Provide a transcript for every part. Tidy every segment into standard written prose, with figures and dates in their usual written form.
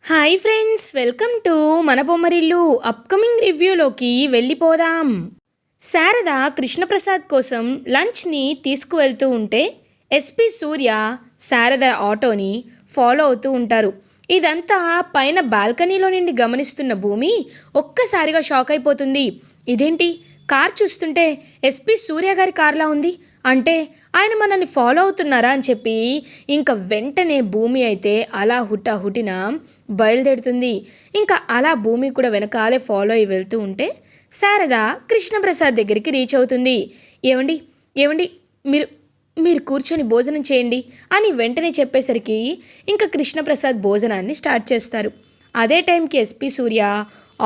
Hi friends, welcome to మన Bommarillu. Upcoming రివ్యూలోకి వెళ్ళిపోదాం. శారద కృష్ణప్రసాద్ కోసం లంచ్ని తీసుకువెళ్తూ ఉంటే ఎస్పి సూర్య శారద ఆటోని ఫాలో అవుతూ ఉంటారు. ఇదంతా పైన బాల్కనీలో నుండి గమనిస్తున్న భూమి ఒక్కసారిగా షాక్ అయిపోతుంది. ఇదేంటి, కార్ చూస్తుంటే ఎస్పి సూర్య గారి కార్లా ఉంది, అంటే ఆయన మనల్ని ఫాలో అవుతున్నారా అని చెప్పి ఇంకా వెంటనే భూమి అయితే అలా హుటాహుటిన బయలుదేరుతుంది. ఇంకా అలా భూమి కూడా వెనకాలే ఫాలో అయి వెళ్తూ ఉంటే శారద కృష్ణప్రసాద్ దగ్గరికి రీచ్ అవుతుంది. ఏమండి ఏమండి మీరు మీరు కూర్చొని భోజనం చేయండి అని వెంటనే చెప్పేసరికి ఇంకా కృష్ణప్రసాద్ భోజనాన్ని స్టార్ట్ చేస్తారు. అదే టైంకి ఎస్పి సూర్య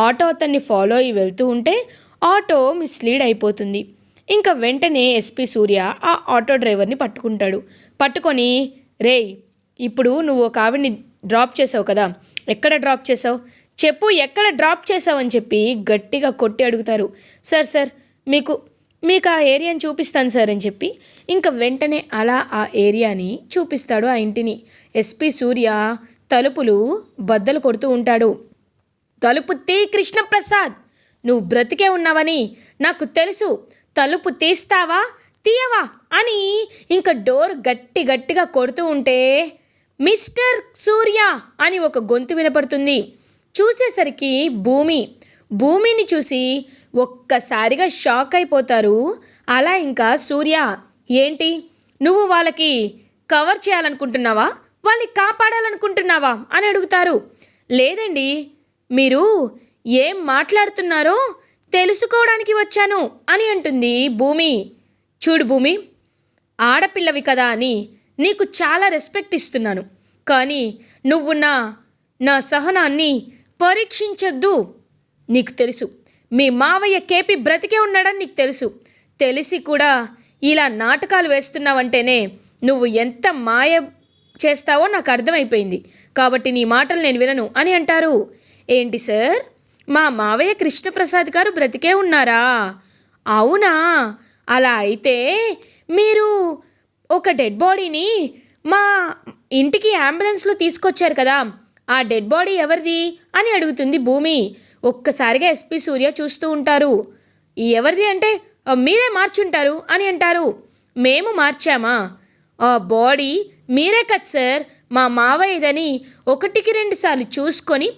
ఆటో అతన్ని ఫాలో అయి వెళ్తూ ఉంటే ఆటో మిస్లీడ్ అయిపోతుంది. ఇంకా వెంటనే ఎస్పి సూర్య ఆ ఆటో డ్రైవర్ని పట్టుకొని, రేయ్, ఇప్పుడు నువ్వు ఒక ఆవిడ్ని డ్రాప్ చేసావు కదా, ఎక్కడ డ్రాప్ చేసావు చెప్పు, ఎక్కడ డ్రాప్ చేసావు అని చెప్పి గట్టిగా కొట్టి అడుగుతారు. సార్ మీకు ఆ ఏరియాని చూపిస్తాను సార్ అని చెప్పి ఇంకా వెంటనే అలా ఆ ఏరియాని చూపిస్తాడు, ఆ ఇంటిని. ఎస్పి సూర్య తలుపులు బద్దలు కొడుతూ ఉంటాడు. తలుపు తీ కృష్ణప్రసాద్, నువ్వు బ్రతికే ఉన్నావని నాకు తెలుసు, తలుపు తీస్తావా తీయవా అని ఇంకా డోర్ గట్టిగా కొడుతూ ఉంటే మిస్టర్ సూర్య అని ఒక గొంతు వినపడుతుంది. చూసేసరికి భూమిని చూసి ఒక్కసారిగా షాక్ అయిపోతారు. అలా ఇంకా సూర్య, ఏంటి నువ్వు వాళ్ళకి కవర్ చేయాలనుకుంటున్నావా, వాళ్ళని కాపాడాలనుకుంటున్నావా అని అడుగుతారు. లేదండి, మీరు ఏం మాట్లాడుతున్నారో తెలుసుకోవడానికి వచ్చాను అని అంటుంది భూమి. చూడు భూమి, ఆడపిల్లవి కదా అని నీకు చాలా రెస్పెక్ట్ ఇస్తున్నాను, కానీ నువ్వు నా సహనాన్ని పరీక్షించొద్దు. నీకు తెలుసు మీ మావయ్య కేపీ బ్రతికే ఉన్నాడని నీకు తెలిసి కూడా ఇలా నాటకాలు వేస్తున్నావంటేనే నువ్వు ఎంత మాయ చేస్తావో నాకు అర్థమైపోయింది, కాబట్టి నీ మాటలు నేను వినను అని అంటారు. ఏంటి సార్, మా మావయ్య కృష్ణప్రసాద్ గారు బ్రతికే ఉన్నారా? అవునా, అలా అయితే మీరు ఒక డెడ్ బాడీని మా ఇంటికి అంబులెన్స్లో తీసుకొచ్చారు కదా, ఆ డెడ్ బాడీ ఎవరిది అని అడుగుతుంది భూమి. ఒక్కసారిగా ఎస్పి సూర్య చూస్తూ ఉంటారు. ఎవరిది అంటే మీరే మార్చుంటారు అని అంటారు. మేము మార్చామా? ఆ బాడీ మీరే కదా సార్ మా మావయ్యదని 1-2 సార్లు చూసుకొని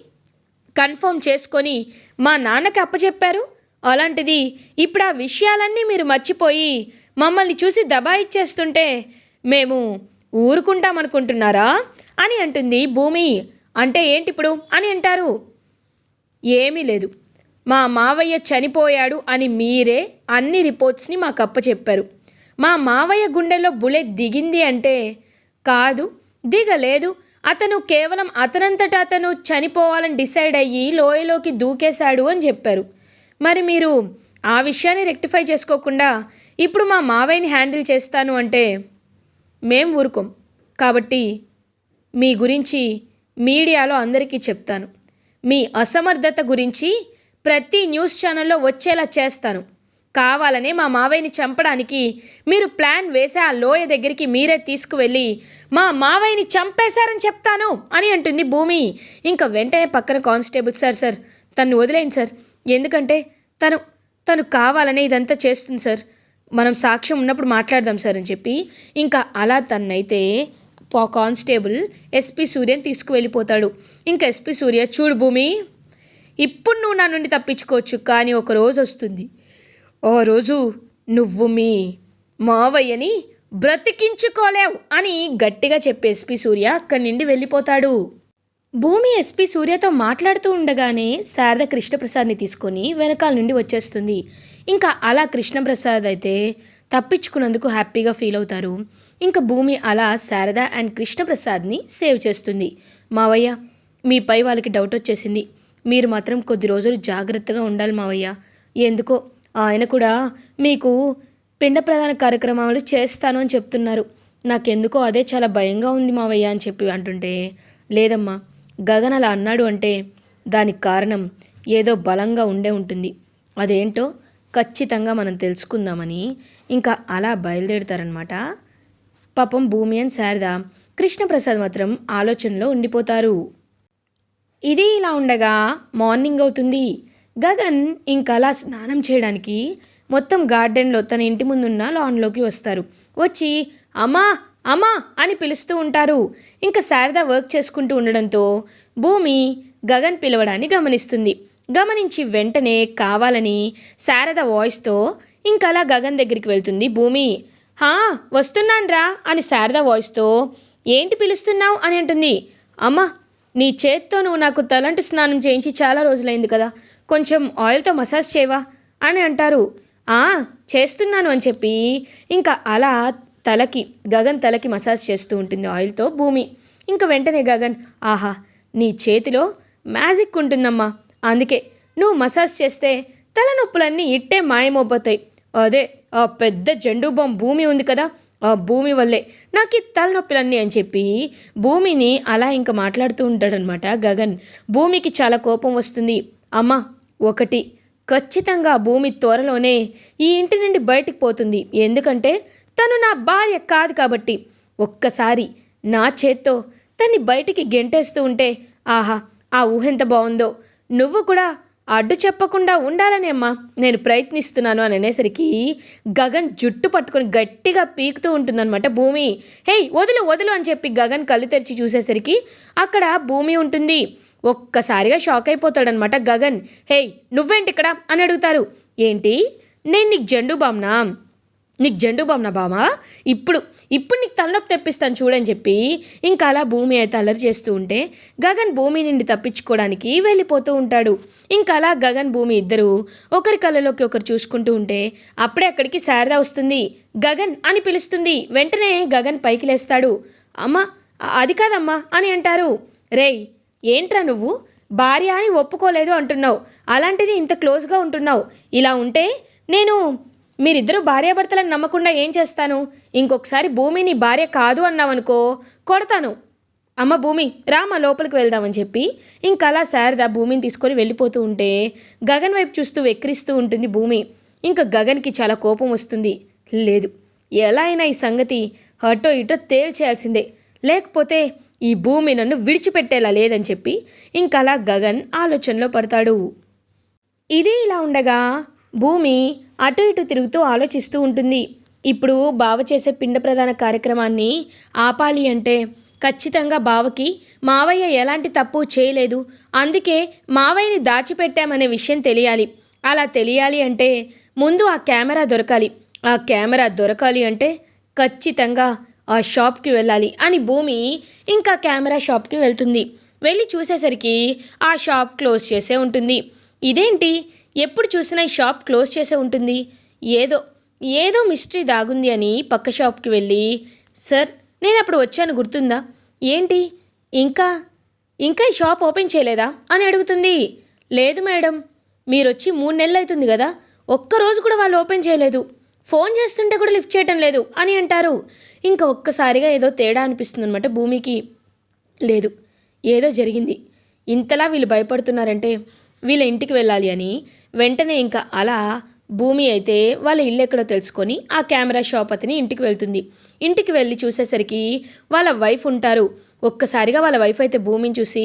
కన్ఫర్మ్ చేసుకొని మా నాన్నకి అప్పచెప్పారు. అలాంటిది ఇప్పుడు ఆ విషయాలన్నీ మీరు మర్చిపోయి మమ్మల్ని చూసి దబాయిచ్చేస్తుంటే మేము ఊరుకుంటామనుకుంటున్నారా అని అంటుంది భూమి. అంటే ఏంటిప్పుడు అని అంటారు. ఏమీ లేదు, మా మావయ్య చనిపోయాడు అని మీరే అన్ని రిపోర్ట్స్ని మాకు అప్పచెప్పారు. మా మావయ్య గుండెల్లో బుల్లెట్ దిగింది అంటే కాదు, దిగలేదు, అతను కేవలం అతనంతటా అతను చనిపోవాలని డిసైడ్ అయ్యి లోయలోకి దూకేశాడు అని చెప్పారు. మరి మీరు ఆ విషయాన్ని రెక్టిఫై చేసుకోకుండా ఇప్పుడు మా మావయ్యని హ్యాండిల్ చేస్తాను అంటే మేం ఊరుకోం. కాబట్టి మీ గురించి మీడియాలో అందరికీ చెప్తాను, మీ అసమర్థత గురించి ప్రతి న్యూస్ ఛానల్లో వచ్చేలా చేస్తాను. కావాలనే మా మావయ్యని చంపడానికి మీరు ప్లాన్ వేసే ఆ లోయ దగ్గరికి మీరే తీసుకువెళ్ళి మా మావయ్యని చంపేశారని చెప్తాను అని అంటుంది భూమి. ఇంకా వెంటనే పక్కన కానిస్టేబుల్, సార్ తను వదిలేయండి సార్, ఎందుకంటే తను కావాలనే ఇదంతా చేస్తుంది సార్, మనం సాక్ష్యం ఉన్నప్పుడు మాట్లాడదాం సార్ అని చెప్పి ఇంకా అలా తన్నైతే కానిస్టేబుల్ ఎస్పి సూర్యని తీసుకువెళ్ళిపోతాడు. ఇంకా ఎస్పి సూర్య, చూడు భూమి, ఇప్పుడు నువ్వు నా నుండి తప్పించుకోవచ్చు, కానీ ఒక రోజు వస్తుంది, ఓ రోజు నువ్వు మీ మావయ్యని బ్రతికించుకోలేవు అని గట్టిగా చెప్పి ఎస్పి సూర్య అక్కడి నుండి వెళ్ళిపోతాడు. భూమి ఎస్పి సూర్యతో మాట్లాడుతూ ఉండగానే శారద కృష్ణప్రసాద్ని తీసుకొని వెనకాల నుండి వచ్చేస్తుంది. ఇంకా అలా కృష్ణప్రసాద్ అయితే తప్పించుకున్నందుకు హ్యాపీగా ఫీల్ అవుతారు. ఇంకా భూమి అలా శారద అండ్ కృష్ణప్రసాద్ని సేవ్ చేస్తుంది. మావయ్య, మీపై వాళ్ళకి డౌట్ వచ్చేసింది, మీరు మాత్రం కొద్ది రోజులు జాగ్రత్తగా ఉండాలి మావయ్య. ఎందుకో ఆయన కూడా మీకు పిండ ప్రధాన కార్యక్రమాలు చేస్తాను అని చెప్తున్నారు, నాకెందుకో అదే చాలా భయంగా ఉంది మావయ్య అని చెప్పి అంటుంటే, లేదమ్మా, గగన్ అలా అన్నాడు అంటే దానికి కారణం ఏదో బలంగా ఉండే ఉంటుంది, అదేంటో ఖచ్చితంగా మనం తెలుసుకుందామని ఇంకా అలా బయలుదేరుతారనమాట. పాపం భూమి అండ్ శారద కృష్ణప్రసాద్ మాత్రం ఆలోచనలో ఉండిపోతారు. ఇది ఇలా ఉండగా మార్నింగ్ అవుతుంది. గగన్ ఇంకలా స్నానం చేయడానికి మొత్తం గార్డెన్లో తన ఇంటి ముందున్న లాన్లోకి వస్తారు. వచ్చి అమ్మా అమ్మా అని పిలుస్తూ ఉంటారు. ఇంకా శారద వర్క్ చేసుకుంటూ ఉండడంతో భూమి గగన్ పిలవడాన్ని గమనిస్తుంది. గమనించి వెంటనే కావాలని శారద వాయిస్తో ఇంకలా గగన్ దగ్గరికి వెళ్తుంది భూమి. హా వస్తున్నాన్రా అని శారద వాయిస్తో ఏంటి పిలుస్తున్నావు అని అంటుంది. అమ్మ నీ చేత్తో నువ్వు నాకు తలంటు స్నానం చేయించి చాలా రోజులైంది కదా, కొంచెం ఆయిల్తో మసాజ్ చేయవా అని అంటారు. చేస్తున్నాను అని చెప్పి ఇంకా అలా గగన్ తలకి మసాజ్ చేస్తూ ఉంటుంది ఆయిల్తో భూమి. ఇంకా వెంటనే గగన్ ఆహా నీ చేతిలో మ్యాజిక్ ఉంటుందమ్మా, అందుకే నువ్వు మసాజ్ చేస్తే తలనొప్పులన్నీ ఇట్టే మాయమైపోతాయి. అదే ఆ పెద్ద జెండు బాంబ్ భూమి ఉంది కదా, ఆ భూమి వల్లే నాకు ఈ తలనొప్పులన్నీ అని చెప్పి భూమిని అలా ఇంకా మాట్లాడుతూ ఉంటాడనమాట గగన్. భూమికి చాలా కోపం వస్తుంది. అమ్మ ఒకటి ఖచ్చితంగా భూమి త్వరలోనే ఈ ఇంటి నుండి బయటికి పోతుంది, ఎందుకంటే తను నా భార్య కాదు కాబట్టి. ఒక్కసారి నా చేత్తో తన్ని బయటికి గెంటేస్తూ ఉంటే ఆహా ఆ ఊహ ఎంత బాగుందో. నువ్వు కూడా అడ్డు చెప్పకుండా ఉండాలని అమ్మా నేను ప్రయత్నిస్తున్నాను అని అనేసరికి గగన్ జుట్టు పట్టుకొని గట్టిగా పీకుతూ ఉంటుందన్నమాట భూమి. హేయ్ వదులు వదులు అని చెప్పి గగన్ కళ్ళు తెరిచి చూసేసరికి అక్కడ భూమి ఉంటుంది. ఒక్కసారిగా షాక్ అయిపోతాడనమాట గగన్. హేయ్ నువ్వేంటి ఇక్కడ అని అడుగుతారు. ఏంటి నేను నీకు జెండు బామ్నా బామా, ఇప్పుడు నీకు తలనొప్పి తెప్పిస్తాను చూడని చెప్పి ఇంకా అలా భూమి అయితే అల్లరి చేస్తూ ఉంటే గగన్ భూమి నుండి తప్పించుకోవడానికి వెళ్ళిపోతూ ఉంటాడు. ఇంకా అలా గగన్ భూమి ఇద్దరు ఒకరి కళ్ళలోకి ఒకరు చూసుకుంటూ ఉంటే అప్పుడే అక్కడికి శారద వస్తుంది. గగన్ అని పిలుస్తుంది. వెంటనే గగన్ పైకి లేస్తాడు. అమ్మా అది కాదమ్మా అని అంటారు. రేయ్ ఏంట్రా నువ్వు భార్య అని ఒప్పుకోలేదు అంటున్నావు, అలాంటిది ఇంత క్లోజ్గా ఉంటున్నావు. ఇలా ఉంటే నేను మీరిద్దరూ భార్యాభర్తలను నమ్మకుండా ఏం చేస్తాను? ఇంకొకసారి భూమి నీ భార్య కాదు అన్నావనుకో కొడతాను. అమ్మ భూమి రామ లోపలికి వెళ్దామని చెప్పి ఇంకలా శారద భూమిని తీసుకొని వెళ్ళిపోతూ ఉంటే గగన్ వైపు చూస్తూ వెక్కిరిస్తూ ఉంటుంది భూమి. ఇంకా గగన్కి చాలా కోపం వస్తుంది. లేదు ఎలా అయినా ఈ సంగతి అటో ఇటో తేల్చేయాల్సిందే, లేకపోతే ఈ భూమి నన్ను విడిచిపెట్టేలా లేదని చెప్పి ఇంకలా గగన్ ఆలోచనలో పడతాడు. ఇది ఇలా ఉండగా భూమి అటు ఇటు తిరుగుతూ ఆలోచిస్తూ ఉంటుంది. ఇప్పుడు బావ చేసే పిండ ప్రధాన కార్యక్రమాన్ని ఆపాలి అంటే ఖచ్చితంగా బావకి మావయ్య ఎలాంటి తప్పు చేయలేదు, అందుకే మావయ్యని దాచిపెట్టామనే విషయం తెలియాలి. అలా తెలియాలి అంటే ముందు ఆ కెమెరా దొరకాలి. ఆ కెమెరా దొరకాలి అంటే ఖచ్చితంగా ఆ షాప్కి వెళ్ళాలి అని భూమి ఇంకా కెమెరా షాప్కి వెళ్తుంది. వెళ్ళి చూసేసరికి ఆ షాప్ క్లోజ్ చేసే ఉంటుంది. ఇదేంటి ఎప్పుడు చూసినా ఈ షాప్ క్లోజ్ చేసే ఉంటుంది, ఏదో మిస్టరీ దాగుంది అని పక్క షాప్కి వెళ్ళి సార్ నేను అప్పుడు వచ్చాను గుర్తుందా, ఏంటి ఇంకా ఈ షాప్ ఓపెన్ చేయలేదా అని అడుగుతుంది. లేదు మేడం మీరు వచ్చి 3 నెలలు అవుతుంది కదా, ఒక్కరోజు కూడా వాళ్ళు ఓపెన్ చేయలేదు, ఫోన్ చేస్తుంటే కూడా లిఫ్ట్ చేయటం లేదు అని అంటారు. ఇంకా ఒక్కసారిగా ఏదో తేడా అనిపిస్తుంది అనమాట భూమికి. లేదు ఏదో జరిగింది, ఇంతలా వీళ్ళు భయపడుతున్నారంటే వీళ్ళ ఇంటికి వెళ్ళాలి అని వెంటనే ఇంకా అలా భూమి అయితే వాళ్ళ ఇల్లు ఎక్కడో తెలుసుకొని ఆ కెమెరా షాప్ అతని ఇంటికి వెళ్తుంది. ఇంటికి వెళ్ళి చూసేసరికి వాళ్ళ వైఫ్ ఉంటారు. ఒక్కసారిగా వాళ్ళ వైఫ్ అయితే భూమిని చూసి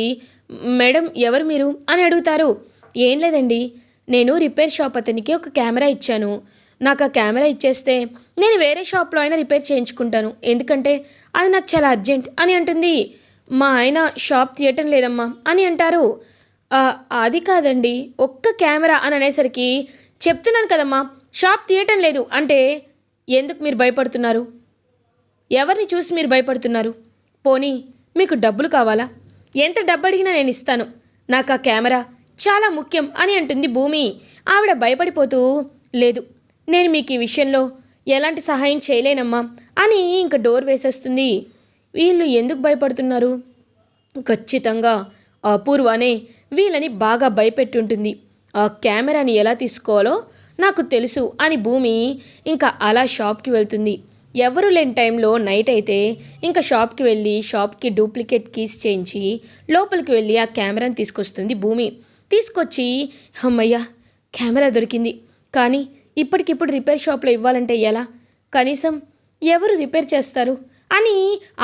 మేడం ఎవరు మీరు అని అడుగుతారు. ఏం లేదండి నేను రిపేర్ షాప్ అతనికి ఒక కెమెరా ఇచ్చాను, నాకు ఆ కెమెరా ఇచ్చేస్తే నేను వేరే షాప్లో అయినా రిపేర్ చేయించుకుంటాను, ఎందుకంటే అది నాకు చాలా అర్జెంట్ అని అంటుంది. మా ఆయన షాప్ తీయటం లేదమ్మా అని అంటారు. అది కాదండి ఒక్క కెమెరా అని అనేసరికి చెప్తున్నాను కదమ్మా షాప్ తీయటం లేదు అంటే ఎందుకు మీరు భయపడుతున్నారు, ఎవరిని చూసి మీరు భయపడుతున్నారు? పోనీ మీకు డబ్బులు కావాలా? ఎంత డబ్బు అడిగినా నేను ఇస్తాను, నాకు ఆ కెమెరా చాలా ముఖ్యం అని అంటుంది భూమి. ఆవిడ భయపడిపోతూ లేదు నేను మీకు ఈ విషయంలో ఎలాంటి సహాయం చేయలేనమ్మా అని ఇంకా డోర్ వేసేస్తుంది. వీళ్ళు ఎందుకు భయపడుతున్నారు? ఖచ్చితంగా అపూర్వనే వీళ్ళని బాగా భయపెట్టుంటుంది, ఆ కెమెరాని ఎలా తీసుకోవాలో నాకు తెలుసు అని భూమి ఇంకా అలా షాప్కి వెళ్తుంది. ఎవరు లేని టైంలో నైట్ అయితే ఇంకా షాప్కి వెళ్ళి షాప్కి డూప్లికేట్ కీస్ చేయించి లోపలికి వెళ్ళి ఆ కెమెరాని తీసుకొస్తుంది భూమి. తీసుకొచ్చి అమ్మయ్య కెమెరా దొరికింది, కానీ ఇప్పటికిప్పుడు రిపేర్ షాప్లో ఇవ్వాలంటే ఎలా, కనీసం ఎవరు రిపేర్ చేస్తారు అని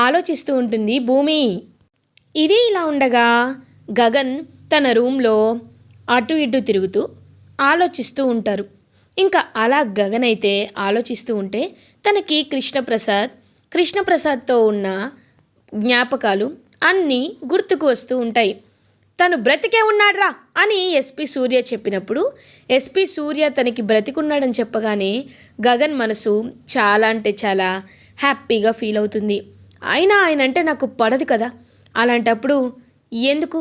ఆలోచిస్తూ ఉంటుంది భూమి. ఇది ఇలా ఉండగా గగన్ తన రూమ్లో అటు ఇటు తిరుగుతూ ఆలోచిస్తూ ఉంటారు. ఇంకా అలా గగన్ అయితే ఆలోచిస్తూ ఉంటే తనకి కృష్ణప్రసాద్తో ఉన్న జ్ఞాపకాలు అన్నీ గుర్తుకు వస్తూ ఉంటాయి. తను బ్రతికే ఉన్నాడ్రా అని ఎస్పి సూర్య చెప్పినప్పుడు ఎస్పి సూర్య తనకి బ్రతికున్నాడని చెప్పగానే గగన్ మనసు చాలా అంటే చాలా హ్యాపీగా ఫీల్ అవుతుంది. అయినా ఆయన అంటే నాకు పడదు కదా, అలాంటప్పుడు ఎందుకు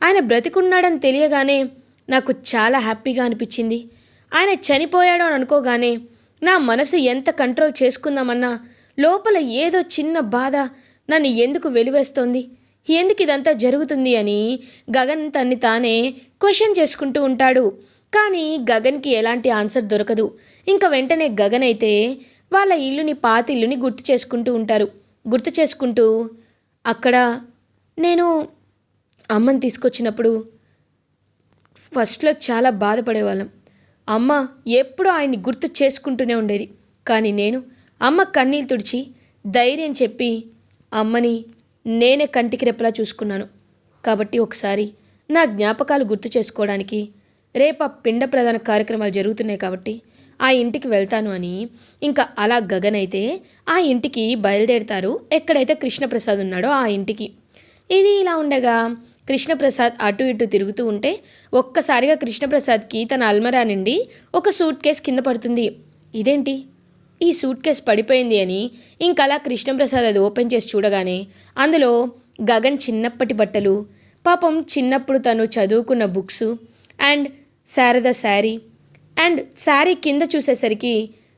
ఆయన బ్రతికున్నాడని తెలియగానే నాకు చాలా హ్యాపీగా అనిపించింది. ఆయన చనిపోయాడు అని అనుకోగానే నా మనసు ఎంత కంట్రోల్ చేసుకుందామన్నా లోపల ఏదో చిన్న బాధ నన్ను ఎందుకు వెలివేస్తోంది, ఎందుకు ఇదంతా జరుగుతుంది అని గగన్ తన్ని తానే క్వశ్చన్ చేసుకుంటూ ఉంటాడు. కానీ గగన్కి ఎలాంటి ఆన్సర్ దొరకదు. ఇంకా వెంటనే గగన్ అయితే వాళ్ళ పాత ఇల్లుని గుర్తు చేసుకుంటూ అక్కడ నేను అమ్మని తీసుకొచ్చినప్పుడు ఫస్ట్లో చాలా బాధపడేవాళ్ళం. అమ్మ ఎప్పుడూ ఆయన్ని గుర్తు చేసుకుంటూనే ఉండేది. కానీ నేను అమ్మ కన్నీళ్ళు తుడిచి ధైర్యం చెప్పి అమ్మని నేనే కంటికి రెప్పలా చూసుకున్నాను. కాబట్టి ఒకసారి నా జ్ఞాపకాలు గుర్తు చేసుకోవడానికి రేపు ఆ పిండ ప్రధాన కార్యక్రమాలు జరుగుతున్నాయి కాబట్టి ఆ ఇంటికి వెళ్తాను అని ఇంకా అలా గగన్ అయితే ఆ ఇంటికి బయలుదేరుతారు. ఎక్కడైతే కృష్ణప్రసాద్ ఉన్నాడో ఆ ఇంటికి. ఇది ఇలా ఉండగా కృష్ణప్రసాద్ అటు ఇటు తిరుగుతూ ఉంటే ఒక్కసారిగా కృష్ణప్రసాద్కి తన అల్మరా నుండి ఒక సూట్ కేస్ కింద పడుతుంది. ఇదేంటి ఈ సూట్ కేస్ పడిపోయింది అని ఇంకలా కృష్ణప్రసాద్ అది ఓపెన్ చేసి చూడగానే అందులో గగన్ చిన్నప్పటి బట్టలు, పాపం చిన్నప్పుడు తను చదువుకున్న books and Sharada sari and sari కింద చూసేసరికి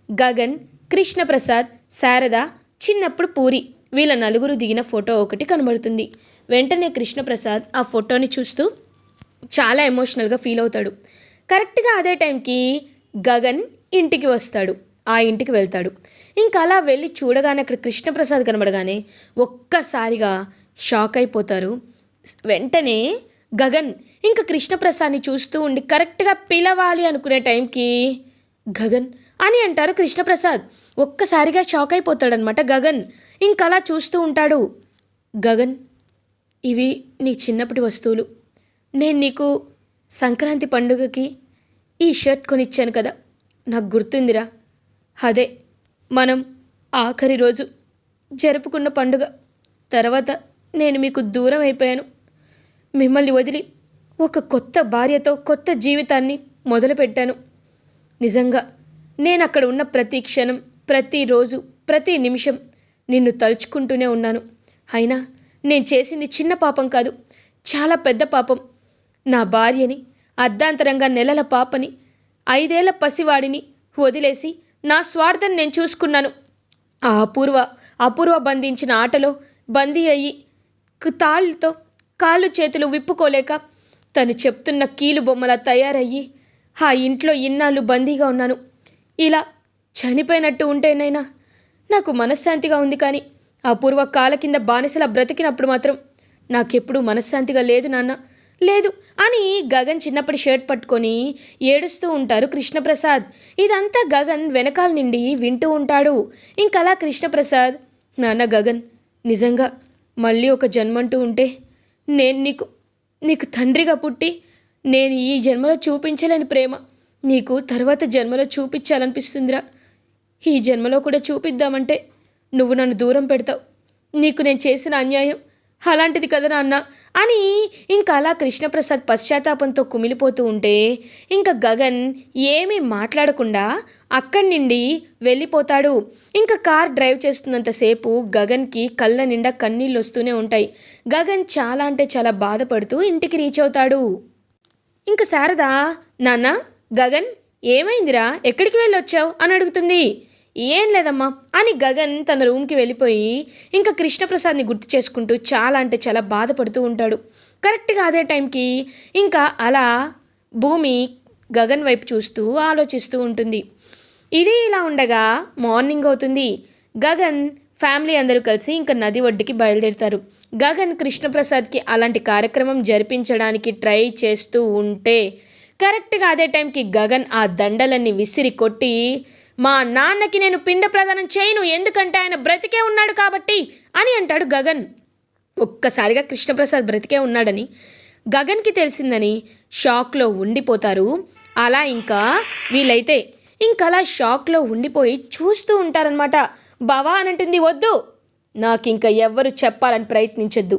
గగన్, కృష్ణప్రసాద్, శారద, చిన్నప్పుడు పూరి వీళ్ళ నలుగురు దిగిన ఫోటో ఒకటి కనబడుతుంది. వెంటనే కృష్ణప్రసాద్ ఆ ఫోటోని చూస్తూ చాలా ఎమోషనల్గా ఫీల్ అవుతాడు. కరెక్ట్గా అదే టైంకి గగన్ ఇంటికి వస్తాడు. ఆ ఇంటికి వెళ్తాడు. ఇంకా అలా వెళ్ళి చూడగానే అక్కడ కృష్ణప్రసాద్ కనబడగానే ఒక్కసారిగా షాక్ అయిపోతారు. వెంటనే గగన్ ఇంకా కృష్ణప్రసాద్ని చూస్తూ ఉండి కరెక్ట్గా పిలవాలి అనుకునే టైంకి గగన్ అని అంటారు కృష్ణప్రసాద్. ఒక్కసారిగా షాక్ అయిపోతాడనమాట గగన్. ఇంకా అలా చూస్తూ ఉంటాడు. గగన్, ఇవి నీ చిన్నప్పటి వస్తువులు. నేను నీకు సంక్రాంతి పండుగకి ఈ షర్ట్ కొనిచ్చాను కదా, నాకు గుర్తుందిరా. అదే మనం ఆఖరి రోజు జరుపుకున్న పండుగ. తర్వాత నేను మీకు దూరం అయిపోయాను. మిమ్మల్ని వదిలి ఒక కొత్త భార్యతో కొత్త జీవితాన్ని మొదలుపెట్టాను. నిజంగా నేను అక్కడ ఉన్న ప్రతి క్షణం, ప్రతిరోజు, ప్రతి నిమిషం నిన్ను తలుచుకుంటూనే ఉన్నాను. అయినా నేను చేసింది చిన్న పాపం కాదు, చాలా పెద్ద పాపం. నా భార్యని, అర్ధాంతరంగా నెలల పాపని, 5 ఏళ్ల పసివాడిని వదిలేసి నా స్వార్థం నేను చూసుకున్నాను. ఆ అపూర్వ బంధించిన ఆటలో బందీ అయ్యి తాళ్ళతో కాళ్ళు చేతులు విప్పుకోలేక తను చెప్తున్న కీలు బొమ్మలా తయారయ్యి ఆ ఇంట్లో ఇన్నాళ్ళు బందీగా ఉన్నాను. ఇలా చనిపోయినట్టు ఉంటేనైనా నాకు మనశ్శాంతిగా ఉంది. కానీ అపూర్వ కాళ్ళ కింద బానిసలా బ్రతికినప్పుడు మాత్రం నాకెప్పుడూ మనశ్శాంతిగా లేదు నాన్న, లేదు అని గగన్ చిన్నప్పటి షర్ట్ పట్టుకొని ఏడుస్తూ ఉంటారు కృష్ణప్రసాద్. ఇదంతా గగన్ వెనకాల నుండి వింటూ ఉంటాడు. ఇంకలా కృష్ణప్రసాద్, నాన్న గగన్, నిజంగా మళ్ళీ ఒక జన్మంటూ ఉంటే నేను నీకు తండ్రిగా పుట్టి నేను ఈ జన్మలో చూపించలేని ప్రేమ నీకు తర్వాత జన్మలో చూపించాలనిపిస్తుందిరా. ఈ జన్మలో కూడా చూపిద్దామంటే నువ్వు నన్ను దూరం పెడతావు. నీకు నేను చేసిన అన్యాయం అలాంటిది కదా నాన్న అని ఇంకా అలా కృష్ణప్రసాద్ పశ్చాత్తాపంతో కుమిలిపోతూ ఉంటే ఇంకా గగన్ ఏమీ మాట్లాడకుండా అక్కడి నుండి వెళ్ళిపోతాడు. ఇంకా కార్ డ్రైవ్ చేస్తున్నంతసేపు గగన్కి కళ్ళ నిండా కన్నీళ్ళు వస్తూనే ఉంటాయి. గగన్ చాలా అంటే చాలా బాధపడుతూ ఇంటికి రీచ్ అవుతాడు. ఇంకా శారద, నాన్న గగన్ ఏమైందిరా, ఎక్కడికి వెళ్ళొచ్చావు అని అడుగుతుంది. ఏం లేదమ్మా అని గగన్ తన రూమ్కి వెళ్ళిపోయి ఇంకా కృష్ణప్రసాద్ని గుర్తు చేసుకుంటూ చాలా అంటే చాలా బాధపడుతూ ఉంటాడు. కరెక్ట్గా అదే టైంకి ఇంకా అలా భూమి గగన్ వైపు చూస్తూ ఆలోచిస్తూ ఉంటుంది. ఇది ఇలా ఉండగా మార్నింగ్ అవుతుంది. గగన్ ఫ్యామిలీ అందరూ కలిసి ఇంకా నది ఒడ్డుకి బయలుదేరుతారు. గగన్ కృష్ణప్రసాద్కి అలాంటి కార్యక్రమం జరిపించడానికి ట్రై చేస్తూ ఉంటే కరెక్ట్గా అదే టైంకి గగన్ ఆ దండలన్నీ విసిరి కొట్టి, మా నాన్నకి నేను పిండ ప్రదానం చేయను, ఎందుకంటే ఆయన బ్రతికే ఉన్నాడు కాబట్టి అని అంటాడు గగన్. ఒక్కసారిగా కృష్ణప్రసాద్ బ్రతికే ఉన్నాడని గగన్కి తెలిసిందని షాక్లో ఉండిపోతారు. అలా ఇంకా వీళ్ళైతే ఇంకలా షాక్లో ఉండిపోయి చూస్తూ ఉంటారనమాట. బావా అని అంటుంది, వద్దు, నాకు ఇంకా ఎవ్వరు చెప్పాలని ప్రయత్నించొద్దు,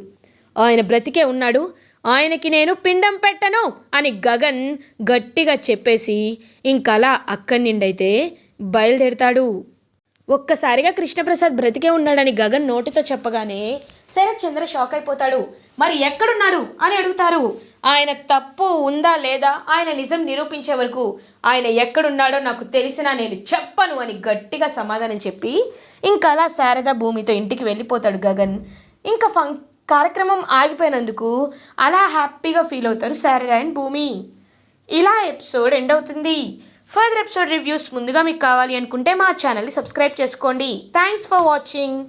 ఆయన బ్రతికే ఉన్నాడు, ఆయనకి నేను పిండం పెట్టను అని గగన్ గట్టిగా చెప్పేసి ఇంకలా అక్కడి నుండైతే బయలుదేరతాడు. ఒక్కసారిగా కృష్ణప్రసాద్ బ్రతికే ఉన్నాడని గగన్ నోటితో చెప్పగానే శరత్ చంద్ర షాక్ అయిపోతాడు. మరి ఎక్కడున్నాడు అని అడుగుతారు. ఆయన తప్పు ఉందా లేదా ఆయన నిజం నిరూపించే వరకు ఆయన ఎక్కడున్నాడో నాకు తెలిసినా నేను చెప్పను అని గట్టిగా సమాధానం చెప్పి ఇంకా అలా శారద భూమితో ఇంటికి వెళ్ళిపోతాడు గగన్. ఇంకా కార్యక్రమం ఆగిపోయినందుకు అలా హ్యాపీగా ఫీల్ అవుతారు శారద అండ్ భూమి. ఇలా ఎపిసోడ్ ఎండ్ అవుతుంది. ఫర్దర్ ఎపిసోడ్ రివ్యూస్ ముందుగా మీకు కావాలి అనుకుంటే మా ఛానల్ని సబ్స్క్రైబ్ చేసుకోండి. Thanks for watching.